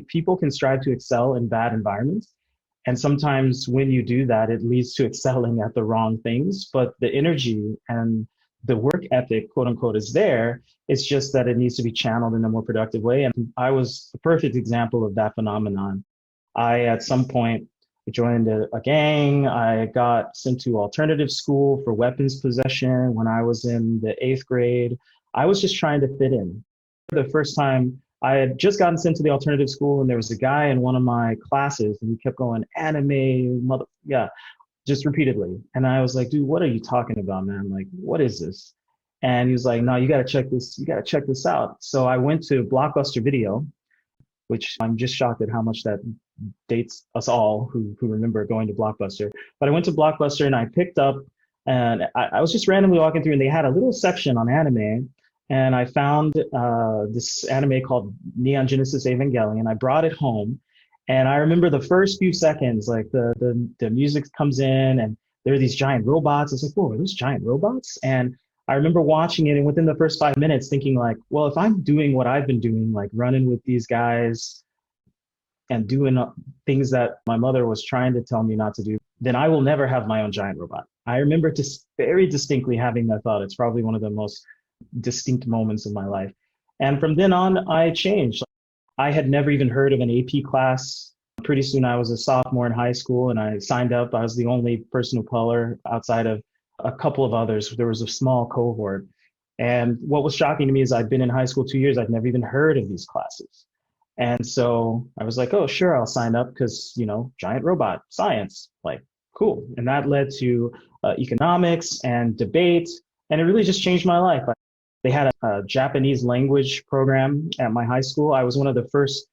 People can strive to excel in bad environments. And sometimes when you do that, it leads to excelling at the wrong things. But the energy and the work ethic, quote unquote, is there. It's just that it needs to be channeled in a more productive way. And I was the perfect example of that phenomenon. At some point, joined a gang. I got sent to alternative school for weapons possession when I was in the eighth grade. I was just trying to fit in. The first time I had just gotten sent to the alternative school, and there was a guy in one of my classes, and he kept going, anime, mother, yeah, just repeatedly. And I was like, dude, what are you talking about, man? Like, what is this? And he was like, no, you got to check this. You got to check this out. So I went to Blockbuster Video, which I'm just shocked at how much that dates us all who remember going to Blockbuster. But I went to Blockbuster and I picked up, and I was just randomly walking through, and they had a little section on anime. And I found this anime called Neon Genesis Evangelion. I brought it home. And I remember the first few seconds, like the music comes in and there are these giant robots. I was like, whoa, are those giant robots? And I remember watching it, and within the first 5 minutes thinking like, well, if I'm doing what I've been doing, like running with these guys and doing things that my mother was trying to tell me not to do, then I will never have my own giant robot. I remember just very distinctly having that thought. It's probably one of the most distinct moments of my life. And from then on, I changed. I had never even heard of an AP class. Pretty soon I was a sophomore in high school and I signed up. I was the only person of color outside of a couple of others. There was a small cohort. And what was shocking to me is I'd been in high school 2 years. I'd never even heard of these classes. And so I was like, oh, sure, I'll sign up because, giant robot science, like, cool. And that led to economics and debate. And it really just changed my life. They had a Japanese language program at my high school. I was one of the first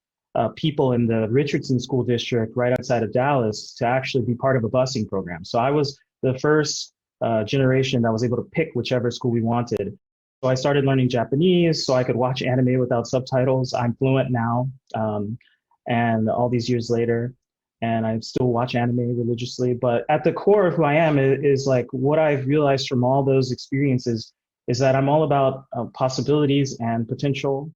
people in the Richardson School District right outside of Dallas to actually be part of a busing program. So I was the first generation that was able to pick whichever school we wanted. So I started learning Japanese so I could watch anime without subtitles. I'm fluent now, and all these years later, and I still watch anime religiously. But at the core of who I am is like what I've realized from all those experiences is that I'm all about possibilities and potential.